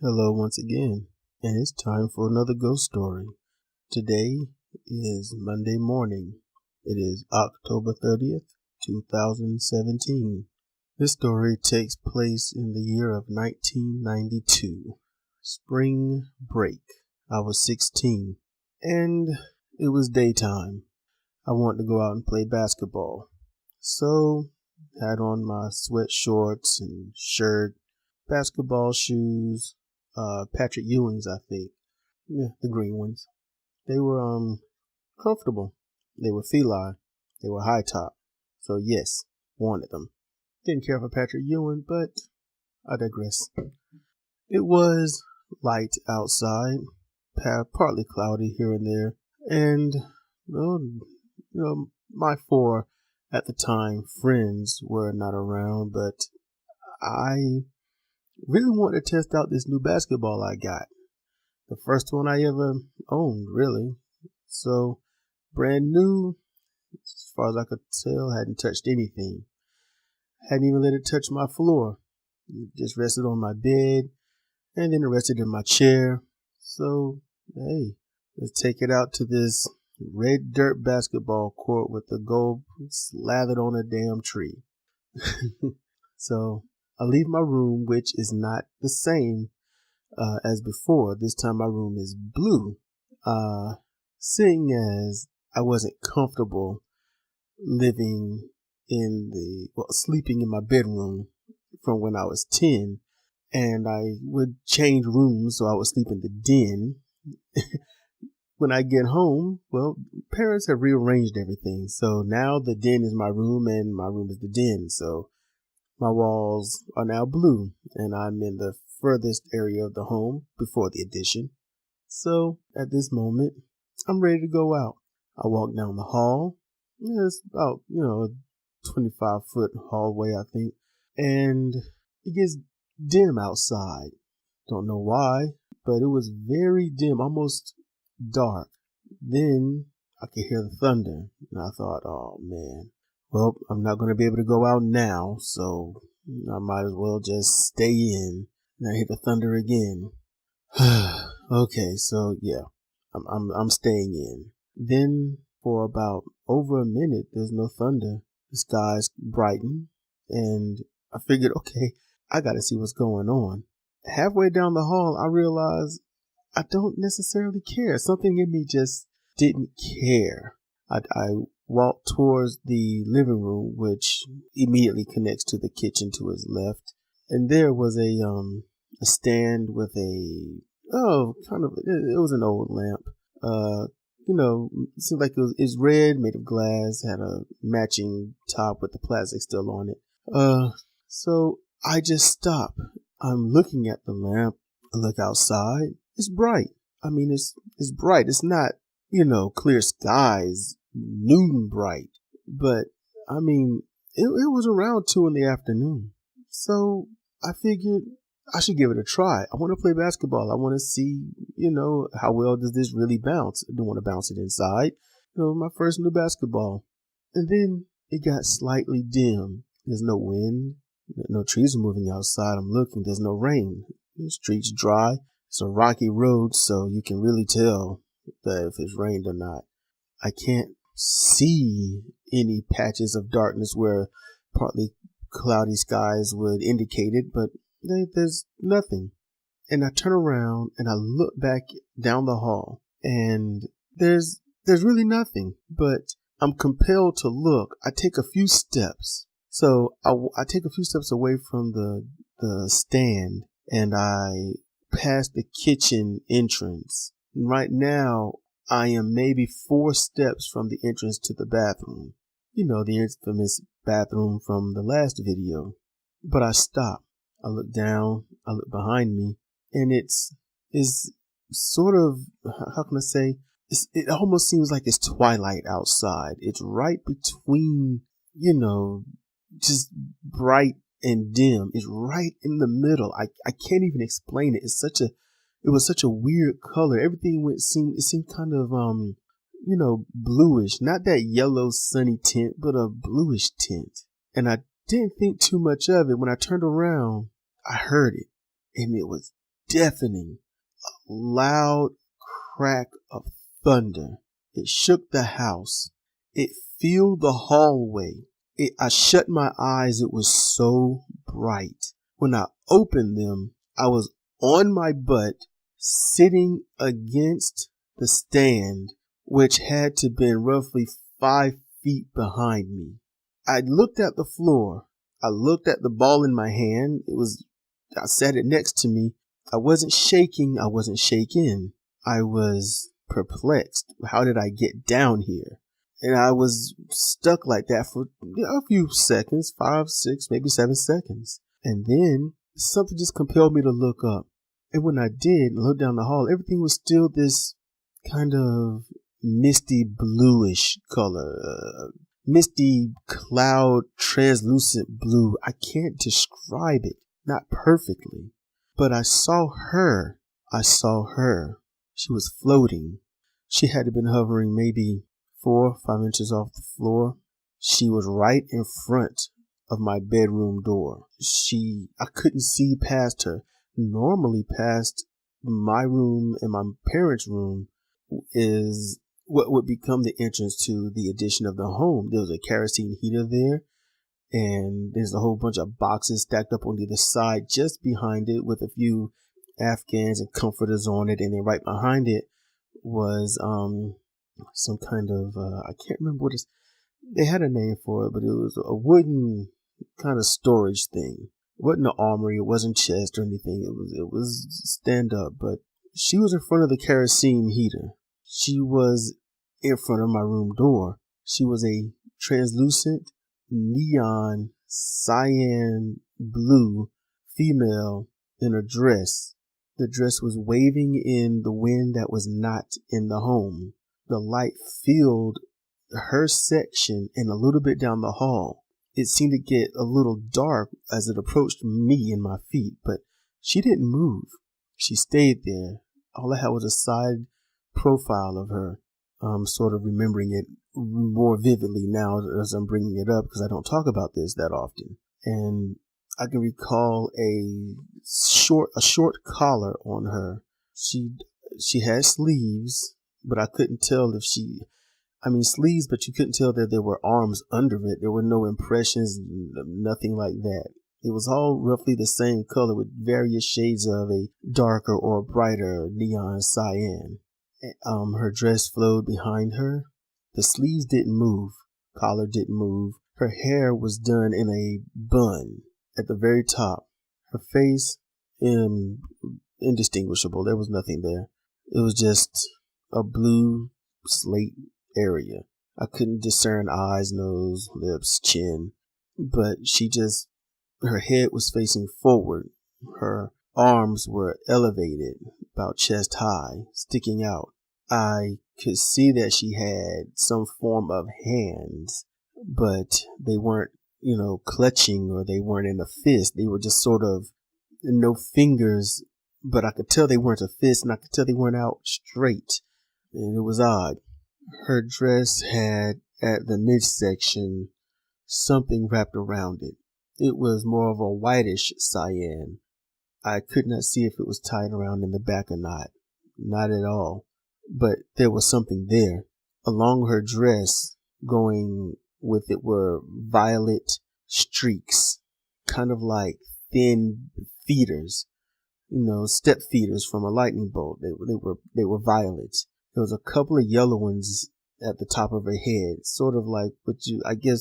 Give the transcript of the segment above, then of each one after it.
Hello once again, and it's time for another ghost story. Today is Monday morning. It is October 30th, 2017. This story takes place in the year of 1992. Spring break. I was 16, and it was daytime. I wanted to go out and play basketball. So, had on my sweat shorts and shirt, basketball shoes, Patrick Ewing's, I think. Yeah, the green ones. They were comfortable. They were feli. They were high top. So yes, wanted them. Didn't care for Patrick Ewing, but I digress. It was light outside, partly cloudy here and there, and my four at the time friends were not around, but I really wanted to test out this new basketball I got. The first one I ever owned, really. So, brand new, as far as I could tell, hadn't touched anything. Hadn't even let it touch my floor. It just rested on my bed, and then it rested in my chair. So, hey, let's take it out to this red dirt basketball court with the gold slathered on a damn tree. So, I leave my room, which is not the same as before. This time my room is blue. Seeing as I wasn't comfortable sleeping in my bedroom from when I was 10, and I would change rooms, so I would sleep in the den. When I get home, well, parents have rearranged everything. So now the den is my room and my room is the den. So my walls are now blue, and I'm in the furthest area of the home before the addition. So at this moment, I'm ready to go out. I walk down the hall. It's about, a 25-foot hallway, I think. And it gets dim outside. Don't know why, but it was very dim, almost dark. Then I could hear the thunder, and I thought, oh man. Well, I'm not going to be able to go out now, so I might as well just stay in. And I hit the thunder again. Okay, so yeah, I'm staying in. Then for about over a minute, there's no thunder. The skies brighten, and I figured, okay, I got to see what's going on. Halfway down the hall, I realized I don't necessarily care. Something in me just didn't care. I walked towards the living room, which immediately connects to the kitchen to his left. And there was a stand with it was an old lamp. It seemed like it's red, made of glass, had a matching top with the plastic still on it. So I just stop. I'm looking at the lamp. I look outside. It's bright. I mean, it's bright. It's not, clear skies, noon bright. But, I mean, it was around 2 p.m. So I figured I should give it a try. I want to play basketball. I want to see, how well does this really bounce? I don't want to bounce it inside. My first new basketball. And then it got slightly dim. There's no wind. No trees are moving outside. I'm looking. There's no rain. The street's dry. It's a rocky road, so you can really tell that if it's rained or not. I can't see any patches of darkness where partly cloudy skies would indicate it, but there's nothing. And I turn around and I look back down the hall, and there's really nothing, but I'm compelled to look. I take a few steps. So I take a few steps away from the stand, and I pass the kitchen entrance. Right now, I am maybe 4 steps from the entrance to the bathroom. The infamous bathroom from the last video. But I stop. I look down. I look behind me. And it's sort of, how can I say? It almost seems like it's twilight outside. It's right between, just bright and dim. It's right in the middle. I can't even explain it. It was such a weird color. Everything seemed kind of bluish, not that yellow sunny tint, but a bluish tint. And I didn't think too much of it. When I turned around, I heard it, and it was deafening, loud crack of thunder. It shook the house. It filled the hallway. I shut my eyes. It was so bright. When I opened them, I was on my butt, sitting against the stand, which had to been roughly 5 feet behind me. I looked at the floor. I looked at the ball in my hand. I sat it next to me. I wasn't shaking. I wasn't shaken. I was perplexed. How did I get down here? And I was stuck like that for a few seconds, 5, 6, maybe 7 seconds. And then something just compelled me to look up. And when I did, look down the hall, everything was still this kind of misty bluish color, misty cloud, translucent blue. I can't describe it, not perfectly, but I saw her. She was floating. She had to have been hovering maybe 4 or 5 inches off the floor. She was right in front of my bedroom door. I couldn't see past her. Normally past my room and my parents' room is what would become the entrance to the addition of the home. There was a kerosene heater there, and there's a whole bunch of boxes stacked up on either side just behind it with a few Afghans and comforters on it, and then right behind it was some kind of I can't remember what they had a name for it, but it was a wooden kind of storage thing. It wasn't an armory, it wasn't chest or anything. It was stand up, but she was in front of the kerosene heater. She was in front of my room door. She was a translucent neon cyan blue female in a dress. The dress was waving in the wind that was not in the home. The light filled her section and a little bit down the hall. It seemed to get a little dark as it approached me and my feet, but she didn't move. She stayed there. All I had was a side profile of her. I'm sort of remembering it more vividly now as I'm bringing it up because I don't talk about this that often. And I can recall a short collar on her. She had sleeves, but I couldn't tell if sleeves, but you couldn't tell that there were arms under it. There were no impressions, nothing like that. It was all roughly the same color with various shades of a darker or brighter neon cyan. Her dress flowed behind her. The sleeves didn't move. Collar didn't move. Her hair was done in a bun at the very top. Her face, indistinguishable. There was nothing there. It was just a blue slate area. I couldn't discern eyes, nose, lips, chin, but her head was facing forward. Her arms were elevated, about chest high, sticking out. I could see that she had some form of hands, but they weren't, clutching, or they weren't in a fist. They were just sort of no fingers, but I could tell they weren't a fist, and I could tell they weren't out straight, and it was odd. Her dress had, at the midsection, something wrapped around it. It was more of a whitish cyan. I could not see if it was tied around in the back or not. Not at all. But there was something there. Along her dress, going with it, were violet streaks, kind of like thin feeders, step feeders from a lightning bolt. They were violet. There was a couple of yellow ones at the top of her head, sort of like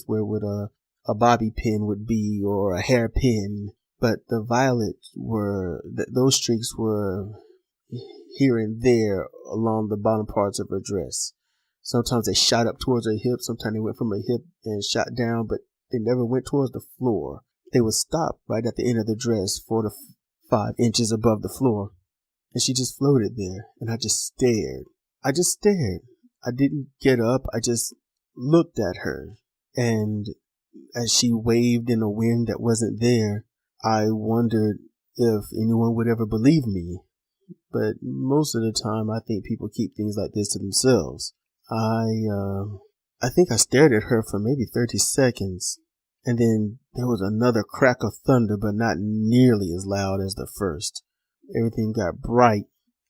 where would a bobby pin would be, or a hairpin. But the violets those streaks were here and there along the bottom parts of her dress. Sometimes they shot up towards her hip. Sometimes they went from her hip and shot down, but they never went towards the floor. They would stop right at the end of the dress, 4 to 5 inches above the floor. And she just floated there, and I just stared. I didn't get up. I just looked at her. And as she waved in a wind that wasn't there, I wondered if anyone would ever believe me. But most of the time, I think people keep things like this to themselves. I think I stared at her for maybe 30 seconds. And then there was another crack of thunder, but not nearly as loud as the first. Everything got bright.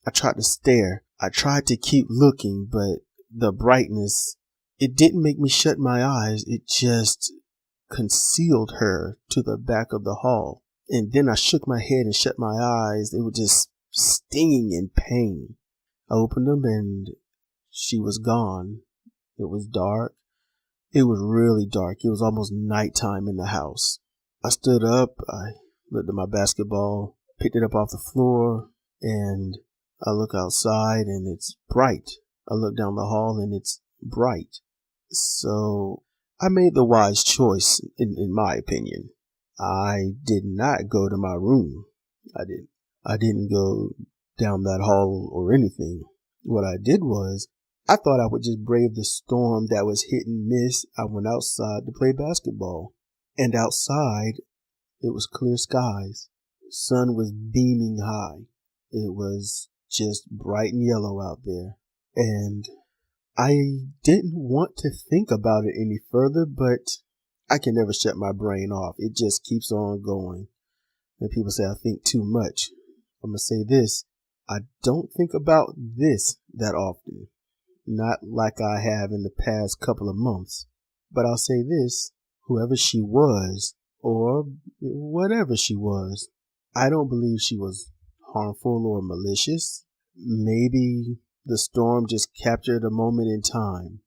I tried to stare. I tried to keep looking, but the brightness, it didn't make me shut my eyes. It just concealed her to the back of the hall. And then I shook my head and shut my eyes. They were just stinging in pain. I opened them and she was gone. It was dark. It was really dark. It was almost nighttime in the house. I stood up. I looked at my basketball, picked it up off the floor, and I look outside and it's bright. I look down the hall and it's bright. So I made the wise choice, in my opinion. I did not go to my room. I didn't go down that hall or anything. What I did was, I thought I would just brave the storm that was hit and miss. I went outside to play basketball. And outside, it was clear skies. The sun was beaming high. It was just bright and yellow out there. And I didn't want to think about it any further, but I can never shut my brain off. It just keeps on going. And people say I think too much. I'm going to say this. I don't think about this that often. Not like I have in the past couple of months. But I'll say this. Whoever she was, or whatever she was, I don't believe she was harmful or malicious. Maybe the storm just captured a moment in time.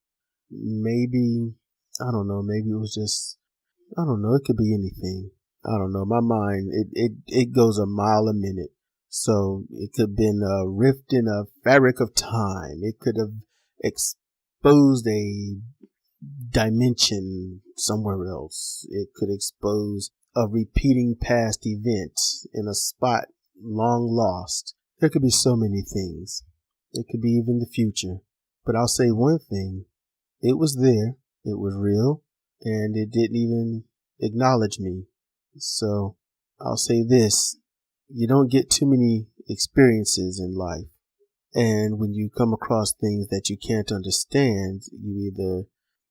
Maybe, I don't know, maybe it was just, I don't know, it could be anything. I don't know, my mind, it goes a mile a minute. So it could have been a rift in a fabric of time. It could have exposed a dimension somewhere else. It could expose a repeating past event in a spot long lost. There could be so many things. It could be even the future. But I'll say one thing. It was there. It was real. And it didn't even acknowledge me. So I'll say this. You don't get too many experiences in life. And when you come across things that you can't understand, you either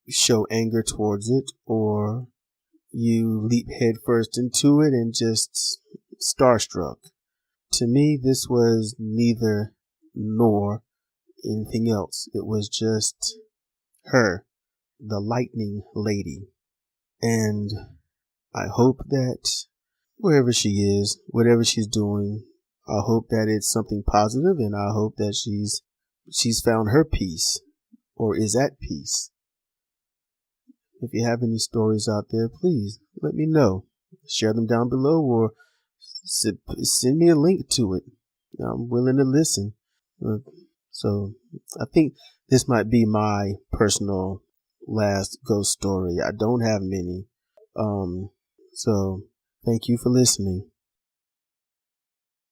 show anger towards it or you leap headfirst into it and just starstruck. To me, this was neither nor anything else. It was just her, the lightning lady. And I hope that wherever she is, whatever she's doing, I hope that it's something positive, and I hope that she's found her peace or is at peace. If you have any stories out there, please let me know. Share them down below or send me a link to it. I'm willing to listen. So I think this might be my personal last ghost story. I don't have many. So thank you for listening.